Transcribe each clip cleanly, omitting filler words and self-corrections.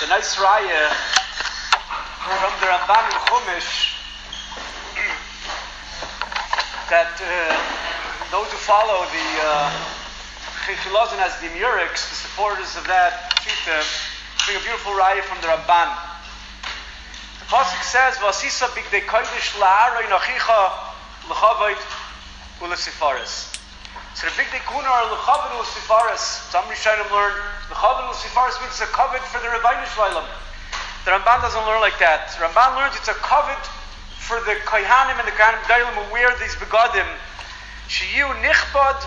a nice raya from the Ramban in Chomsh that those who follow the Techeles as the murex, the supporters of that shita, bring a beautiful raya from the Ramban. The pasuk says, "Vasisa bigdei kodesh la'aroi nachicha l'chavod u'lesifaris." So the bigdei kuna are l'chavod u'lesifaris. Some Rishonim learn l'chavod u'lesifaris means it's a covet for the Rebbeinu Shlalem. The Ramban doesn't learn like that. The Ramban learns it's a covet for the kohanim and the kohanim gedolim who wear these begadim. Sheyu nichbad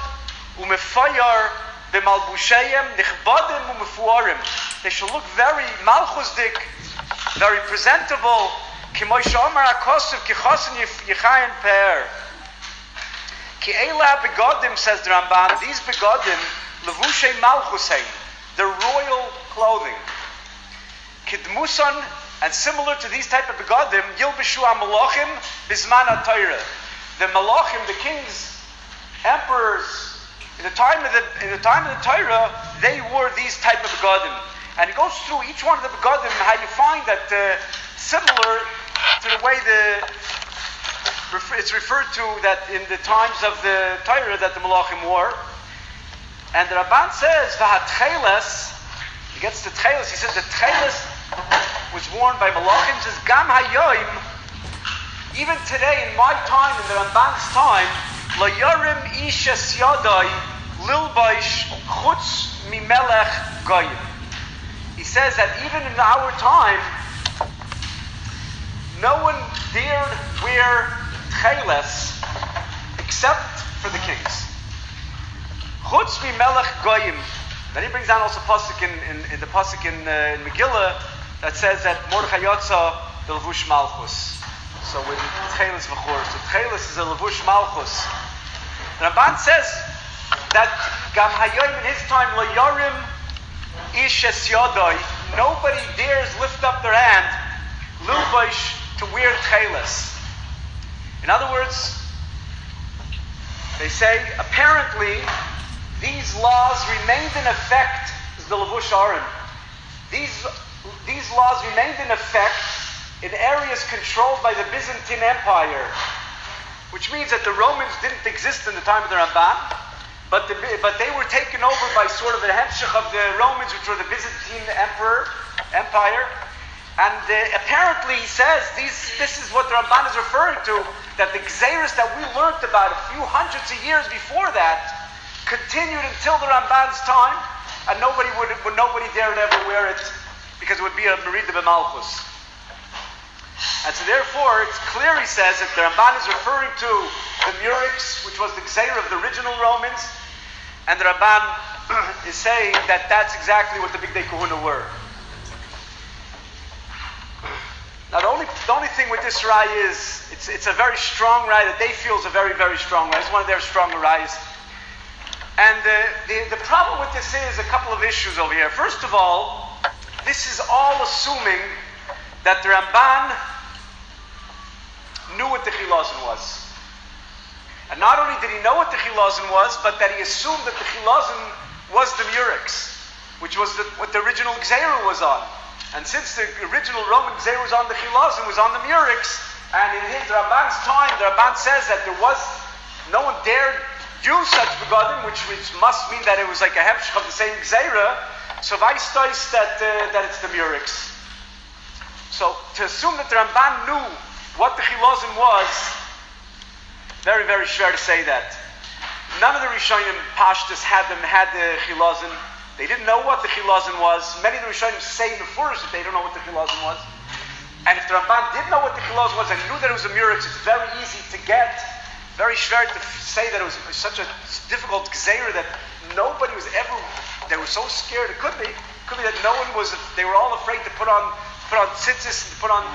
u'mefayar b'malbushayim nichbadim u'mefuarim. They should look very malchusdik, very presentable. K'moy she'amar HaKosav k'chasen yichayin pe'er. Ki eila begadim, says the Ramban, these begadim levushay malchusein, they're royal clothing. Kidmusan, and similar to these type of begadim, yilbishu ha-malachim bizman ha-Torah. The malachim, the kings, emperors, in the time of the Torah, they wore these type of begadim. And it goes through each one of the begadim how you find that similar to the way it's referred to that in the times of the Torah that the malachim wore. And the Ramban says, Techeles, he gets to Techeles, he says the Techeles was worn by malachim. He says, Gam hayoim, even today in my time, in the Ramban's time, Lo yarim ish es yadai lilbaish chutz mimelech goyim. He says that even in our time, no one dared wear Techeles except for the kings. Chutz mimelech goyim. Then he brings down also pasuk in the pasuk in Megillah that says that mordechai yotza the levush malchus. So with Techeles v'chor, so Techeles is a levush malchus. The Ramban says that gam hayoim in his time lo yarim ish es yadai, nobody dares lift up their hand lilbaish to wear Techeles. In other words, they say apparently these laws remained in effect as the levush aron. These laws remained in effect in areas controlled by the Byzantine Empire, which means that the Romans didn't exist in the time of the Ramban, but they were taken over by sort of the hershfeld of the Romans, which were the Byzantine Empire. And apparently he says, this is what the Ramban is referring to, that the gzeiros that we learned about a few hundreds of years before that continued until the Ramban's time, and nobody dared ever wear it, because it would be a merida b'malchus. And so therefore, it's clear, he says, that the Ramban is referring to the murex, which was the gzeira of the original Romans, and the Ramban is saying that that's exactly what the bigdei kahuna were. Now the only thing with this raya is, it's a very strong raya that they feel is a very, very strong raya. It's one of their stronger rayas. And the problem with this is a couple of issues over here. First of all, this is all assuming that the Ramban knew what the Techeles was. And not only did he know what the Techeles was, but that he assumed that the Techeles was the murex, which was what the original gzeira was on. And since the original Roman gzeira was on the Techeles, was on the murex, and in his Ramban's time, the Ramban says that no one dared use such begadim, which must mean that it was like a hershfeld of the same gzeira. So Weistois that it's the murex. So to assume that the Ramban knew what the Techeles was, very, very schwer to say that. None of the Rishonim Pashtus had the Techeles. They didn't know what the Techeles was. Many of the Rishonim say in the Furish that they don't know what the Techeles was. And if the Ramban did know what the Techeles was and knew that it was a murex, it's very easy to get, very schwer to say that it was such a difficult gzeira that nobody was ever, they were so scared. It could be that no one was, they were all afraid to put on tzitzis, to put on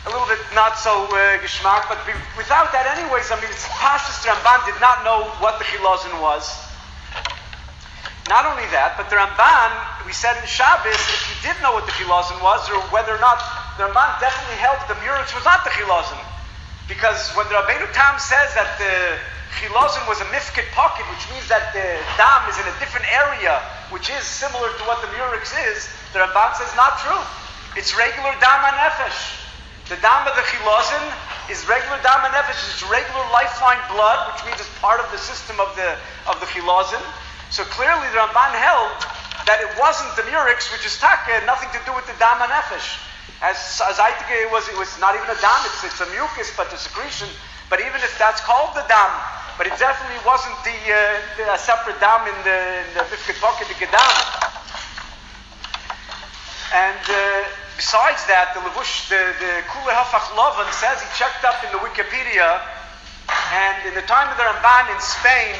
a little bit not so geschmack, but without that anyways, I mean, Pashtus Ramban did not know what the Techeles was. Not only that, but the Ramban, we said in Shabbos, if he did know what the Techeles was, or whether or not, the Ramban definitely held that the murex was not the Techeles. Because when the Rabbeinu Tam says that chilazon was a mifked pocket, which means that the dam is in a different area, which is similar to what the murex is, the Ramban says not true. It's regular dam nefesh. The dam of the chilazon is regular dam nefesh. It's regular lifeline blood, which means it's part of the system of the chilazon. So clearly the Ramban held that it wasn't the murex, which is taka, had nothing to do with the dam nefesh. As I think it was not even a dam. It's a mucus, but the secretion. But even if that's called the dam, but it definitely wasn't the separate dam in the mifked pocket, the gedam. And besides that, the levush, the Kula Hafach Lovan says, he checked up in the Wikipedia, and in the time of the Ramban in Spain,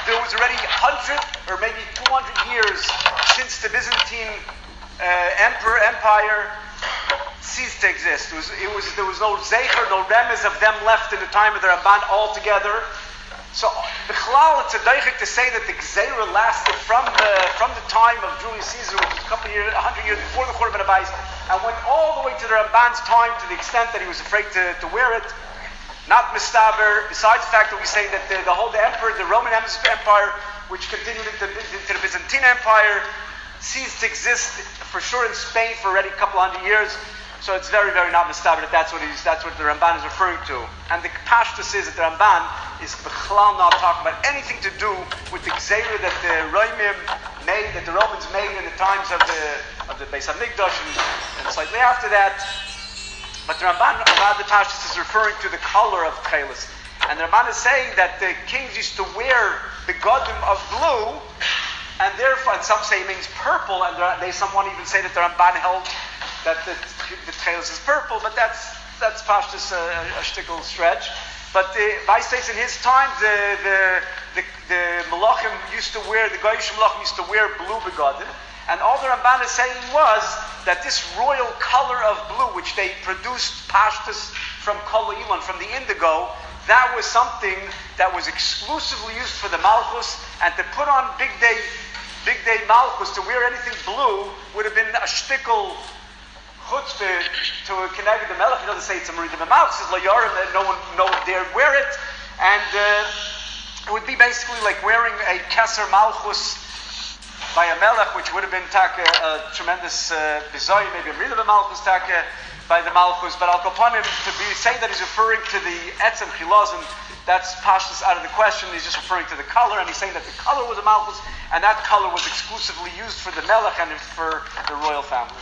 there was already 100 or maybe 200 years since the Byzantine empire ceased to exist. There was no zeicher, no remez of them left in the time of the Ramban altogether. So, b'chlal, it's a deichik to say that the Gzeira lasted from the time of Julius Caesar, which was a couple of years, 100 years before the Churban Abayis, and went all the way to the Ramban's time, to the extent that he was afraid to wear it. Not mistaber. Besides the fact that we say that the Roman Empire, which continued into the Byzantine Empire, ceased to exist for sure in Spain for already a couple hundred years. So it's very, very not mistaber that that's what the Ramban is referring to. And the pashtus is that the Ramban is b'chlal not talking about anything to do with the gzeira that the Roimim made, that the Romans made in the times of the Beis Hamikdash and slightly after that. But the Ramban, the pashtus is referring to the color of Techeles. And the Ramban is saying that the kings used to wear begodim of blue, and therefore, and some say it means purple, and someone even say that the Ramban held that the Techeles is purple, but that's pashtus a shtickle stretch. But Vice says in his time, the Malachim used to wear, the Goyish Malachim used to wear blue begodim, and all the Ramban is saying was that this royal color of blue, which they produced pashtus from kol ilan, from the indigo, that was something that was exclusively used for the Malchus, and to put on big day Malchus, to wear anything blue, would have been a shtickle chutzpah to connect the Melech. He doesn't say it's a Merida Malchus, it's Layarim, and no one dared wear it, and it would be basically like wearing a Keser Malchus by a Melech, which would have been a tremendous bizoy, maybe a Merida Malchus by the Malchus, but Al Kopanim, say that he's referring to the Etzem Chilazon, that's pashtus out of the question. He's just referring to the color, and he's saying that the color was a Malchus, and that color was exclusively used for the Melech and for the royal family.